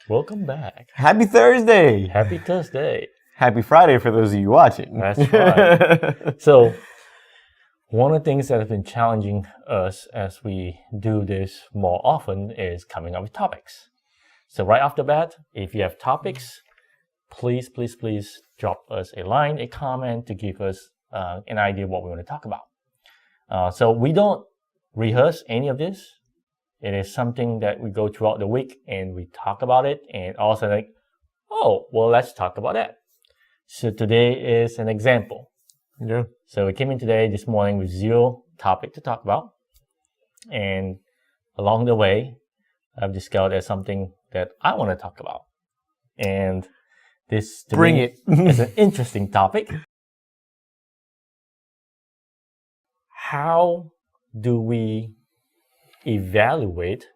Welcome back. Happy Thursday. Happy Thursday. Happy Friday for those of you watching. That's right. So, one of the things that have been challenging us as we do this more often is coming up with topics. So right off the bat, if you have topics, please drop us a line, a comment to give us an idea of what we want to talk about. So we don't rehearse any of this. It is something that we go throughout the week and we talk about it, and all of a sudden, like, oh, well, let's talk about that. So today is an example. Yeah. So we came in this morning with zero topic to talk about, and along the way, I've discovered there's something that I want to talk about, and this to Bring me it. is an interesting topic. How do we evaluate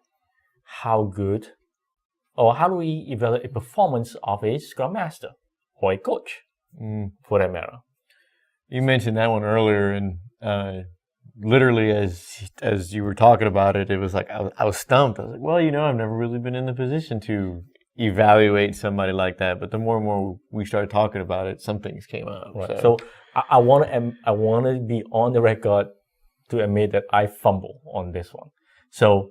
how good, or how do we evaluate a performance of a Scrum Master or a coach, for that matter? You mentioned that one earlier, and literally as you were talking about it, it was like I was stumped. I was like, well, I've never really been in the position to evaluate somebody like that. But the more and more we started talking about it, some things came up. Right. So I want to be on the record to admit that I fumble on this one. So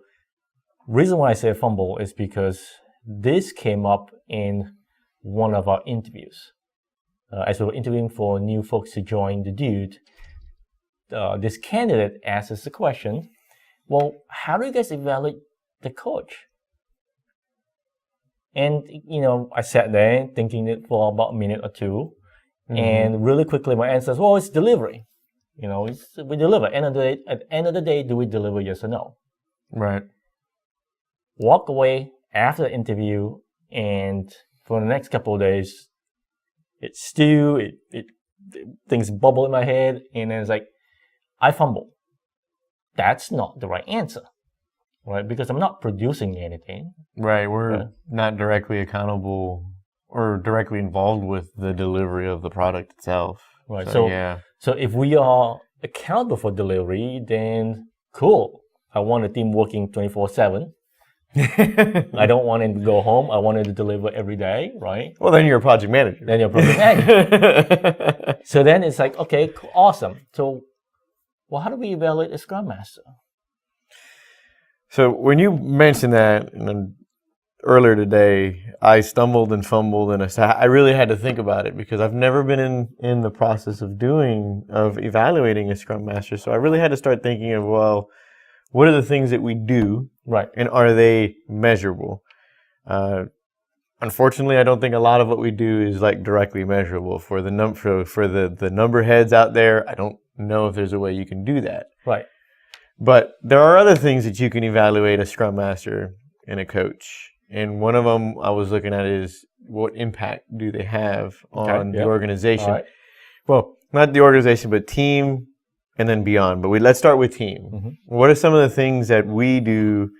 reason why I say fumble is because this came up in one of our interviews. As we were interviewing for new folks to join the Dude, this candidate asked us the question, well, how do you guys evaluate the coach? And, I sat there thinking it for about a minute or two, and really quickly my answer is, well, it's delivery. We deliver. At the end of the day, do we deliver, yes or no? Right. Walk away after the interview, and for the next couple of days, it's stew, things bubble in my head, and then it's like, I fumble. That's not the right answer, right? Because I'm not producing anything. Right. We're not directly accountable or directly involved with the delivery of the product itself. Right. So if we are accountable for delivery, then cool. I want a team working 24/7. I don't want them to go home. I want them to deliver every day, right? Well, then you're a project manager. So then it's like, okay, awesome. So, well, how do we evaluate a Scrum Master? So when you mentioned that earlier today, I stumbled and fumbled, and I really had to think about it because I've never been in the process of evaluating a Scrum Master. So I really had to start thinking of, well, what are the things that we do, right? And are they measurable? Unfortunately, I don't think a lot of what we do is like directly measurable. For the number heads out there, I don't know if there's a way you can do that. Right. But there are other things that you can evaluate a Scrum Master and a coach. And one of them I was looking at is what impact do they have on the organization? Right. Well, not the organization, but team and then beyond. But let's start with team. What are some of the things that we do,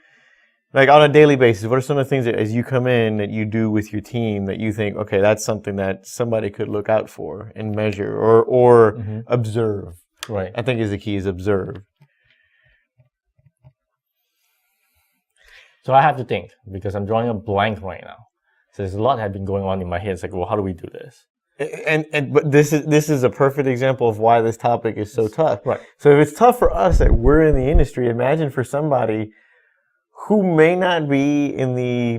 like on a daily basis? What are some of the things that as you come in that you do with your team that you think, okay, that's something that somebody could look out for and measure or observe? Right. I think is the key is observe. So I have to think because I'm drawing a blank right now. So there's a lot that has been going on in my head. It's like, well, how do we do this? But this is a perfect example of why this topic is so tough. Right. So if it's tough for us that we're in the industry, imagine for somebody who may not be in the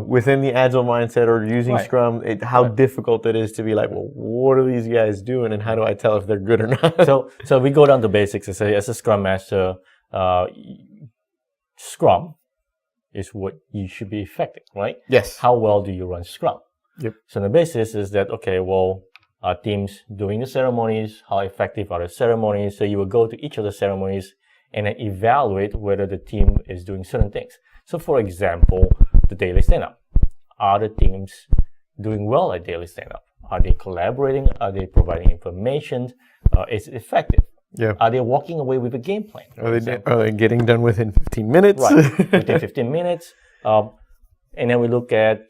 within the agile mindset or using Scrum, how difficult it is to be like, well, what are these guys doing, and how do I tell if they're good or not? So we go down to basics and say, as a Scrum Master, Scrum is what you should be effective, right? Yes. How well do you run Scrum? Yep. So the basis is that, okay, well, our teams doing the ceremonies, how effective are the ceremonies? So you will go to each of the ceremonies and then evaluate whether the team is doing certain things. So for example, the daily stand-up. Are the teams doing well at daily stand-up? Are they collaborating? Are they providing information? Is it effective? Yeah. Are they walking away with a game plan? Are they getting done within 15 minutes? Right, within 15 minutes. And then we look at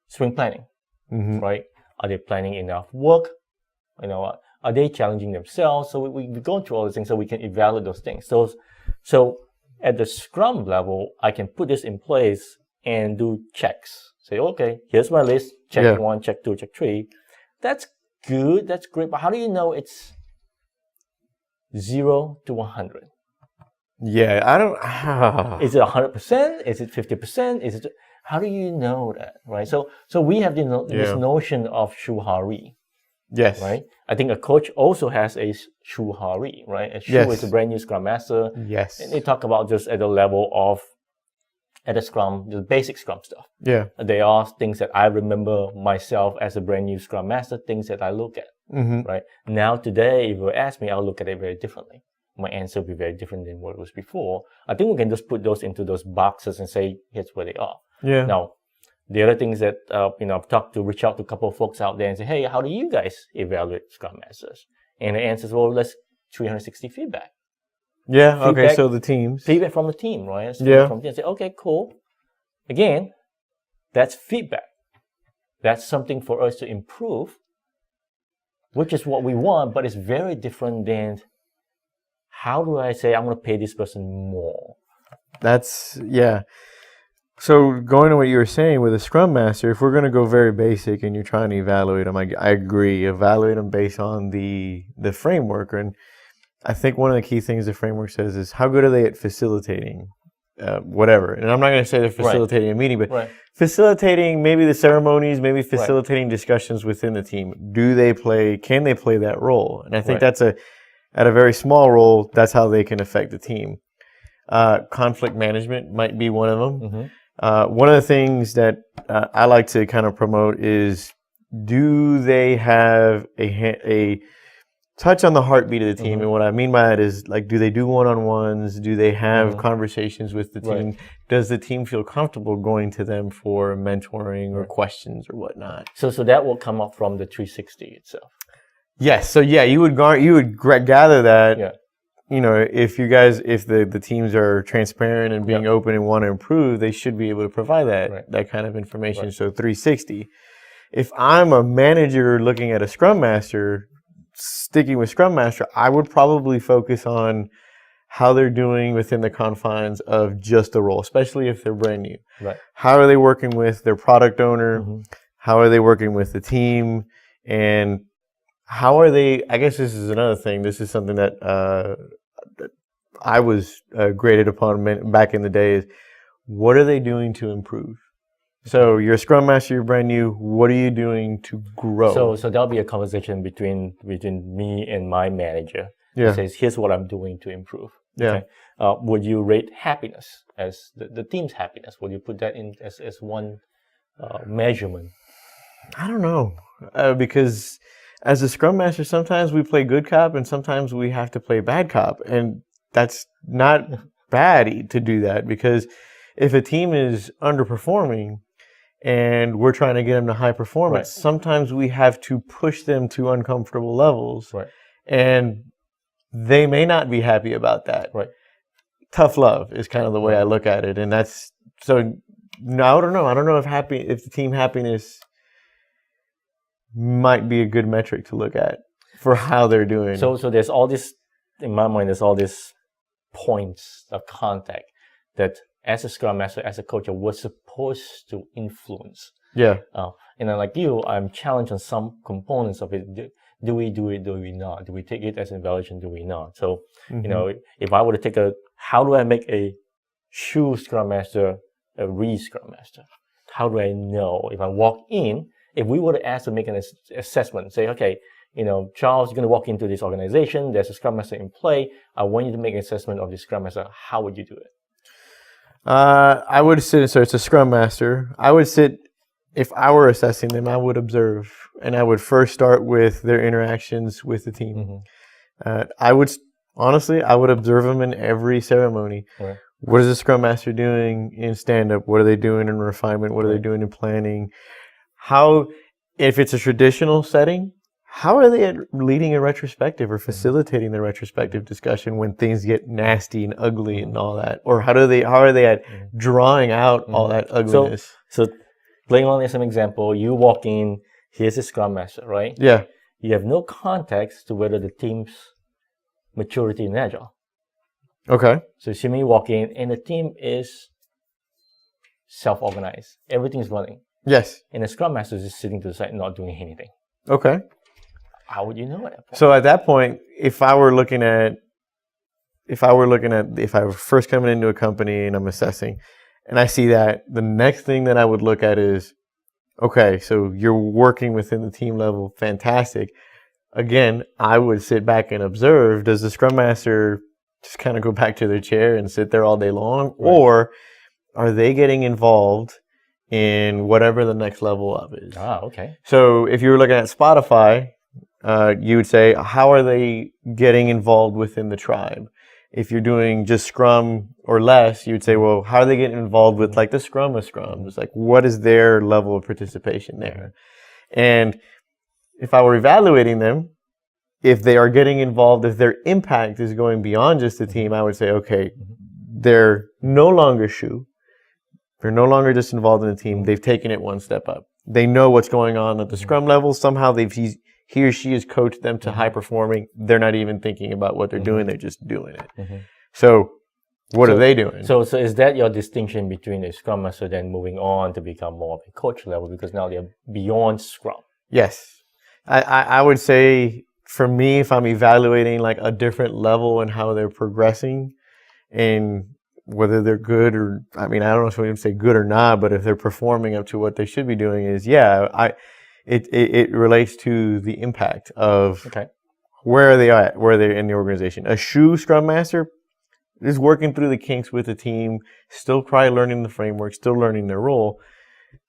sprint planning, right? Are they planning enough work? Are they challenging themselves? So we go through all these things so we can evaluate those things. So at the Scrum level, I can put this in place and do checks. Say, okay, here's my list. Check Yeah. 1, check 2, check 3. That's good. That's great. But how do you know it's 0 to 100? Yeah, I don't. Is it 100%? Is it 50%? Is it? How do you know that, right? So we have this notion of Shu Ha Ri, Yes. right? I think a coach also has a Shu Ha Ri, right? A Shu is a brand new Scrum Master. Yes. And they talk about just at the level of, at the Scrum, the basic Scrum stuff. Yeah. There are things that I remember myself as a brand new Scrum Master, things that I look at, right? Now, today, if you ask me, I'll look at it very differently. My answer will be very different than what it was before. I think we can just put those into those boxes and say, here's where they are. Yeah. Now, the other things that, I've reached out to a couple of folks out there and say, hey, how do you guys evaluate Scrum Masters? And the answer is, well, let's 360 feedback. Yeah. Okay. So the teams. Feedback from the team, right? Yeah. From the team. Say, okay, cool. Again, that's feedback. That's something for us to improve, which is what we want, but it's very different than how do I say I'm going to pay this person more? Yeah. So going to what you were saying with a Scrum Master, if we're going to go very basic and you're trying to evaluate them, I agree. Evaluate them based on the framework. And I think one of the key things the framework says is how good are they at facilitating whatever. And I'm not going to say they're facilitating a meeting, but facilitating maybe the ceremonies, maybe facilitating discussions within the team. Can they play that role? And I think that's at a very small role, that's how they can affect the team. Conflict management might be one of them. One of the things that I like to kind of promote is, do they have a touch on the heartbeat of the team? And what I mean by that is, like, do they do one-on-ones? Do they have conversations with the team? Does the team feel comfortable going to them for mentoring or questions or whatnot? So that will come up from the 360 itself. Yes. So yeah, you would gather that. Yeah. If the teams are transparent and being open and want to improve, they should be able to provide that kind of information. So 360. If I'm a manager looking at a Scrum Master, sticking with Scrum Master, I would probably focus on how they're doing within the confines of just the role, especially if they're brand new. Right. How are they working with their product owner? How are they working with the team? And how are they, I guess this is another thing, this is something that I was graded upon back in the day, is what are they doing to improve? So you're a Scrum Master, you're brand new, what are you doing to grow? So that'll be a conversation between me and my manager. Yeah. He says, here's what I'm doing to improve. Yeah. Okay? Would you rate happiness as the team's happiness? Would you put that in as one measurement? I don't know, because as a Scrum Master, sometimes we play good cop and sometimes we have to play bad cop. And that's not bad to do that, because if a team is underperforming and we're trying to get them to high performance, sometimes we have to push them to uncomfortable levels. And they may not be happy about that. Tough love is kind of the way I look at it. And that's, so no, I don't know. I don't know if the team happiness might be a good metric to look at for how they're doing. So there's all this, in my mind, there's all these points of contact that as a Scrum Master, as a coach, we're supposed to influence. Yeah. And then like you, I'm challenged on some components of it. Do we do it? Do we not? Do we take it as an evaluation? Do we not? So, if I were to take how do I make a Shu Scrum Master a Ri Scrum Master? How do I know if I walk in? If we were to ask to make an assessment, say, okay, Charles, you're going to walk into this organization, there's a Scrum Master in play, I want you to make an assessment of the Scrum Master, how would you do it? I would sit, so it's a Scrum Master. I would sit, if I were assessing them, I would observe, and I would first start with their interactions with the team. I would observe them in every ceremony. What is the Scrum Master doing in stand-up? What are they doing in refinement? What are they doing in planning? How, if it's a traditional setting, how are they leading a retrospective or facilitating the retrospective discussion when things get nasty and ugly and all that? Or how are they at drawing out all that ugliness? So playing on as an example, you walk in, here's a Scrum Master, right? Yeah. You have no context to whether the team's maturity in Agile. Okay. So assuming you walk in and the team is self-organized, everything's running. Yes. And the Scrum Master is just sitting to the side, not doing anything. Okay. How would you know at that point? So at that point, if I were first coming into a company and I'm assessing, and I see that, the next thing that I would look at is, okay, so you're working within the team level, fantastic. Again, I would sit back and observe, does the Scrum Master just kind of go back to their chair and sit there all day long? Right. Or are they getting involved in whatever the next level of is? Ah, okay. So if you were looking at Spotify, you would say, how are they getting involved within the tribe? If you're doing just Scrum or less, you'd say, well, how are they getting involved with like the Scrum of Scrums? Like, what is their level of participation there? And if I were evaluating them, if they are getting involved, if their impact is going beyond just the team, I would say, okay, they're no longer Shu. They're no longer just involved in the team. They've taken it one step up. They know what's going on at the Scrum level. Somehow he or she has coached them to high performing. They're not even thinking about what they're doing. They're just doing it. So what are they doing? So is that your distinction between a Scrum Master then moving on to become more of a coach level, because now they're beyond Scrum? Yes. I would say for me, if I'm evaluating like a different level and how they're progressing and whether they're good or, I mean, I don't know if we can say good or not, but if they're performing up to what they should be doing is, it relates to the impact of where are they at, where they're in the organization. A Shu Scrum Master is working through the kinks with the team, still probably learning the framework, still learning their role.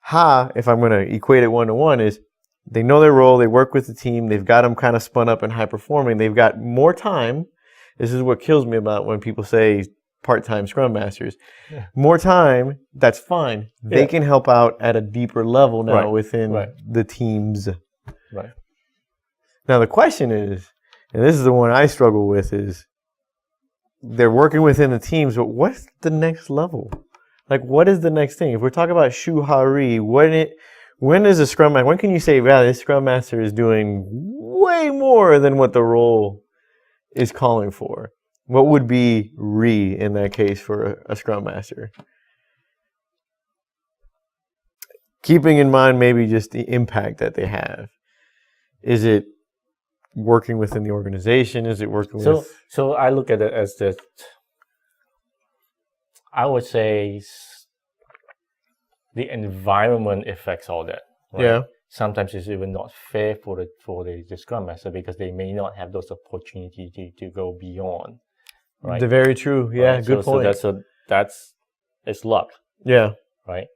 Ha, if I'm going to equate it one-to-one, is they know their role, they work with the team, they've got them kind of spun up and high performing, they've got more time. This is what kills me about when people say part-time Scrum Masters. More time, that's fine. They can help out at a deeper level now within the teams. Right. Now the question is, and this is the one I struggle with, is they're working within the teams, but what's the next level? Like, what is the next thing? If we're talking about Shu Ha Ri, when is a Scrum Master, when can you say, wow, this Scrum Master is doing way more than what the role is calling for? What would be Ri in that case for a Scrum Master? Keeping in mind maybe just the impact that they have. Is it working within the organization? Is it working with... So I look at it as that, I would say the environment affects all that. Right? Yeah. Sometimes it's even not fair for the Scrum Master because they may not have those opportunities to go beyond. Right. They're very true. Yeah, good point. So it's luck. Yeah. Right.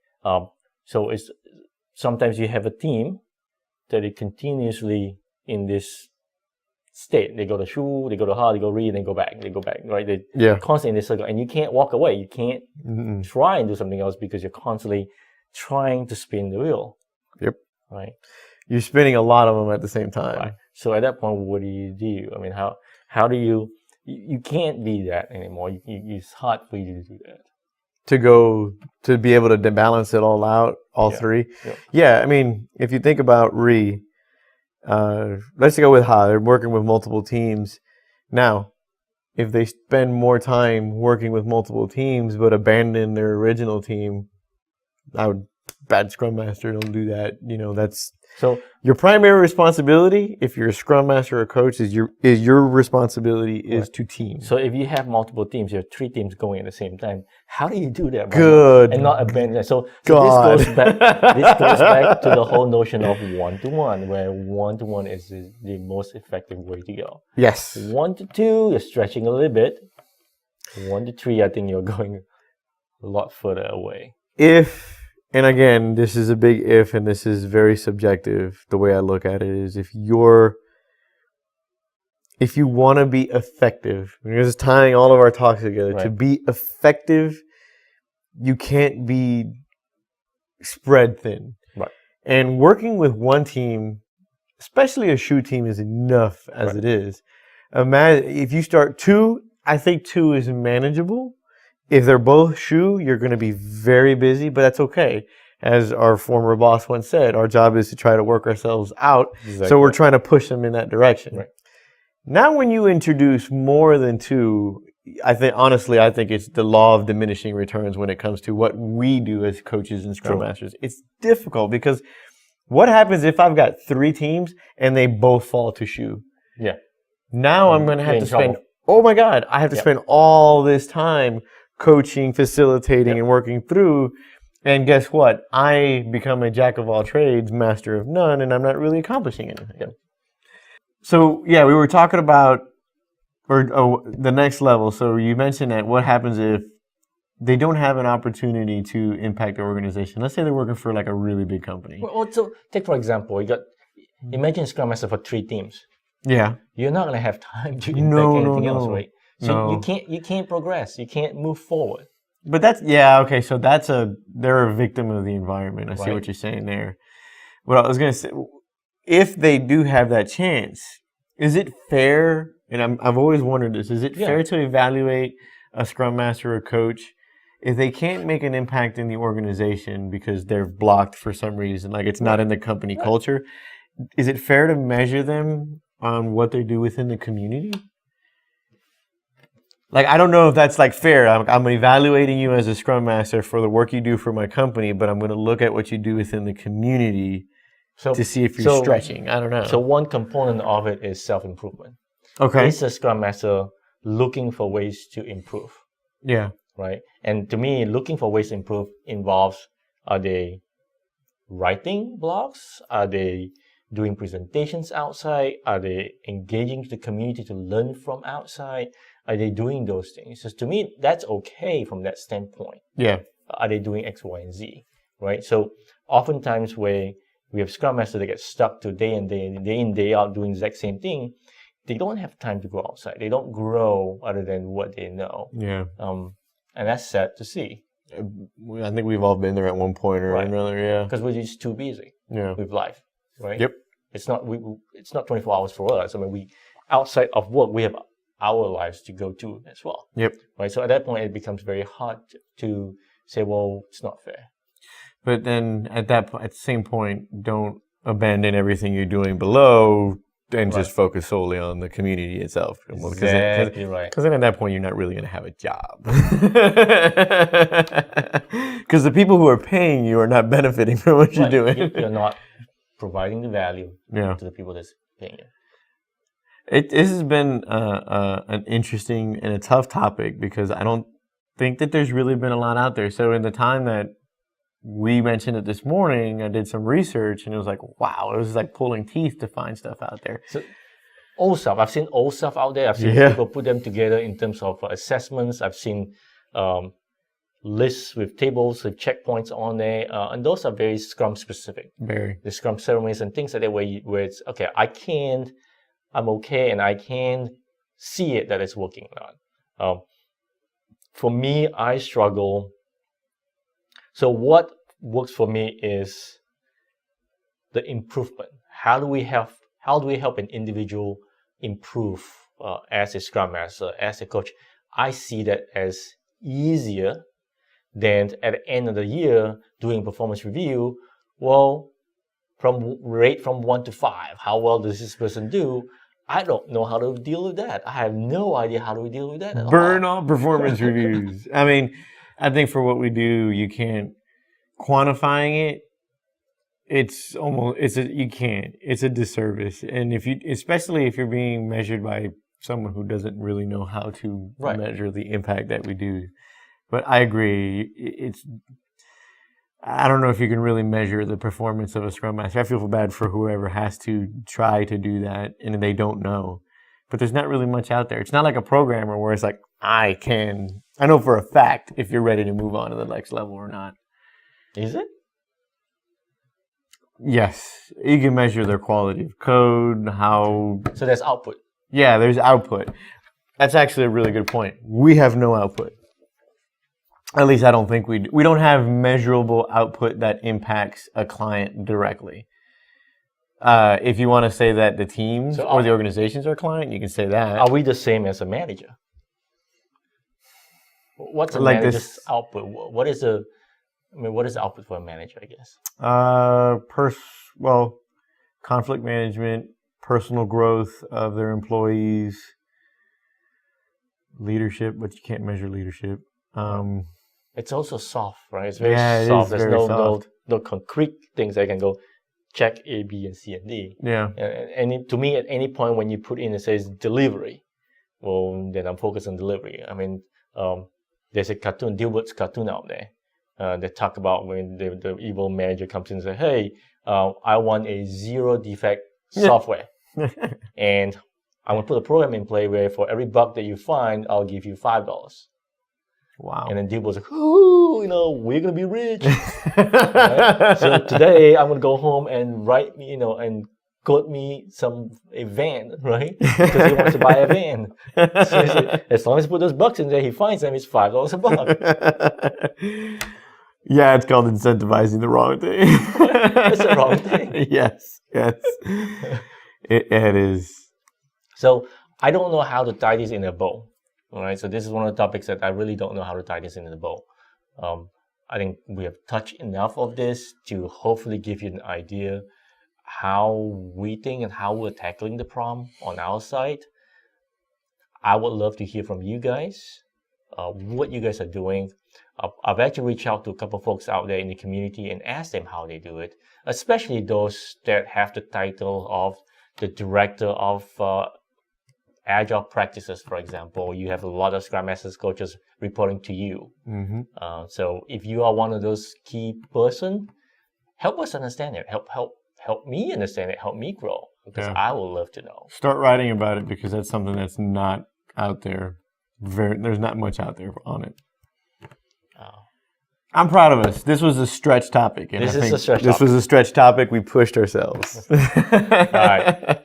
So it's sometimes you have a team that is continuously in this state. They go to Shu, they go to Ha, they go Ri, and they go back. Right. They're constantly in this circle, and you can't walk away. You can't try and do something else because you're constantly trying to spin the wheel. Yep. Right. You're spinning a lot of them at the same time. Right. So at that point, what do you do? I mean, how do you? You can't be that anymore. It's hard for you to do that. To be able to balance it all out, all three. Yeah, I mean, if you think about Ri, let's go with Ha. They're working with multiple teams. Now, if they spend more time working with multiple teams but abandon their original team, bad Scrum Master, don't do that. You know, that's... So your primary responsibility, if you're a Scrum Master or coach, is your responsibility is to team. So if you have multiple teams, you have 3 teams going at the same time. How do you do that? Good. And not abandon that. So this goes back to the whole notion of one-to-one, where one-to-one is the most effective way to go. Yes. 1 to 2, you're stretching a little bit. 1 to 3, I think you're going a lot further away. And again, this is a big if, and this is very subjective. The way I look at it is if you want to be effective, because it's tying all of our talks together, to be effective, you can't be spread thin. Right. And working with one team, especially a Shu team, is enough as it is. Imagine if you start 2, I think 2 is manageable. If they're both Shu, you're going to be very busy, but that's okay. As our former boss once said, our job is to try to work ourselves out. Exactly. So we're trying to push them in that direction. Right. Now, when you introduce more than 2, I think it's the law of diminishing returns when it comes to what we do as coaches and Scrum Masters. It's difficult because what happens if I've got 3 teams and they both fall to Shu? Yeah. Now I'm going to have to spend, trouble. oh my God, I have to spend all this time coaching, facilitating, and working through. And guess what? I become a jack of all trades, master of none, and I'm not really accomplishing anything. Yep. So, yeah, we were talking about the next level. So you mentioned that what happens if they don't have an opportunity to impact their organization. Let's say they're working for like a really big company. Well, so take for example, imagine Scrum Master for 3 teams. Yeah. You're not going to have time to impact anything else, right? So No. you can't progress. You can't move forward. But okay. So they're a victim of the environment. I see what you're saying there. What I was going to say, if they do have that chance, is it fair? And I've always wondered this. Is it fair to evaluate a Scrum Master or coach if they can't make an impact in the organization because they're blocked for some reason, like it's not in the company culture? Is it fair to measure them on what they do within the community? Like, I don't know if that's like fair. I'm evaluating you as a Scrum Master for the work you do for my company, but I'm going to look at what you do within the community to see if you're stretching. I don't know. So one component of it is self-improvement. Okay. It's a Scrum Master looking for ways to improve. Yeah. Right? And to me, looking for ways to improve involves, are they writing blogs? Are they doing presentations outside? Are they engaging the community to learn from outside? Are they doing those things? So to me, that's okay from that standpoint. Yeah. Are they doing X, Y, and Z? Right? So oftentimes where we have Scrum Masters that get stuck to day in, day out doing the exact same thing, they don't have time to go outside. They don't grow other than what they know. Yeah. And that's sad to see. I think we've all been there at one point or another, yeah. Because we're just too busy with life, right? Yep. It's not 24 hours for us. I mean, outside of work, we have our lives to go to as well. Yep. Right. So at that point, it becomes very hard to say, well, it's not fair. But then at the same point, don't abandon everything you're doing below and just focus solely on the community itself. Exactly right. Because then at that point, you're not really going to have a job. Because the people who are paying you are not benefiting from what you're doing. You're not providing the value to the people that's paying you. This has been an interesting and a tough topic because I don't think that there's really been a lot out there. So in the time that we mentioned it this morning, I did some research and it was like, wow, it was like pulling teeth to find stuff out there. So old stuff. I've seen old stuff out there. I've seen people put them together in terms of assessments. I've seen lists with tables with checkpoints on there. And those are very Scrum specific. Very. The Scrum ceremonies and things like that where it's, okay, I'm okay and I can see it that it's working or not. For me, I struggle. So what works for me is the improvement. How do we help an individual improve as a Scrum Master, as a coach? I see that as easier than at the end of the year doing performance review. Well, rate from 1 to 5, how well does this person do? I don't know how to deal with that. I have no idea how to deal with that at all. Burn all performance reviews. I mean, I think for what we do, you can't quantifying it. It's a disservice. And especially if you're being measured by someone who doesn't really know how to measure the impact that we do. But I agree. I don't know if you can really measure the performance of a Scrum Master. I feel bad for whoever has to try to do that and they don't know. But there's not really much out there. It's not like a programmer where it's like, I know for a fact if you're ready to move on to the next level or not. Is it? Yes. You can measure their quality of code, So there's output. Yeah, there's output. That's actually a really good point. We have no output. At least I don't think we do. We don't have measurable output that impacts a client directly. If you want to say that the teams or the organizations are a client, you can say that. Are we the same as a manager? What's a manager's output? What is the output for a manager, I guess? Conflict management, personal growth of their employees. leadership, but you can't measure leadership. It's also soft, right? It's very Yeah, it soft. is There's very no soft. no concrete things that can go check A, B, and C, and D. Yeah. And to me, at any point when you put in it says delivery, well, then I'm focused on delivery. I mean, there's a cartoon, Dilbert's cartoon out there. They talk about when the evil manager comes in and says, "Hey, I want a zero defect software, and I want to put a program in play where for every bug that you find, I'll give you $5." Wow. And then Dilbert's like, "Ooh, we're gonna be rich." Right? So today I'm gonna go home and write me, and quote me a van, right? Because he wants to buy a van. So he said, as long as he put those bucks in there, he finds them. It's $5 a buck. Yeah, it's called incentivizing the wrong thing. It's the wrong thing. Yes. It is. So I don't know how to tie this in a bow. All right. So this is one of the topics that I really don't know how to tie this in a bow. I think we have touched enough of this to hopefully give you an idea how we think and how we're tackling the problem on our side. I would love to hear from you guys, what you guys are doing. I've actually reached out to a couple of folks out there in the community and asked them how they do it, especially those that have the title of the director of agile practices, for example. You have a lot of Scrum Masters coaches reporting to you. Mm-hmm. So if you are one of those key person, help us understand it. Help me understand it. Help me grow, because I would love to know. Start writing about it, because that's something that's not out there. There's not much out there on it. I'm proud of us. This was a stretch topic. And this was a stretch topic. We pushed ourselves. All right.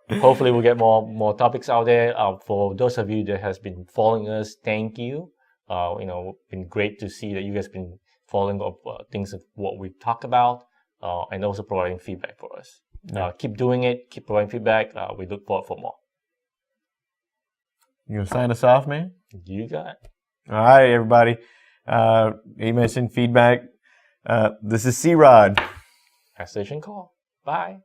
Hopefully we'll get more topics out there. For those of you that has been following us, thank you. Been great to see that you guys been following up things of what we talk about, and also providing feedback for us. Keep doing it. Keep providing feedback. We look forward for more. You gonna sign us off, man? You got it. All right, everybody. He mentioned feedback. This is C-Rod. Station call. Bye.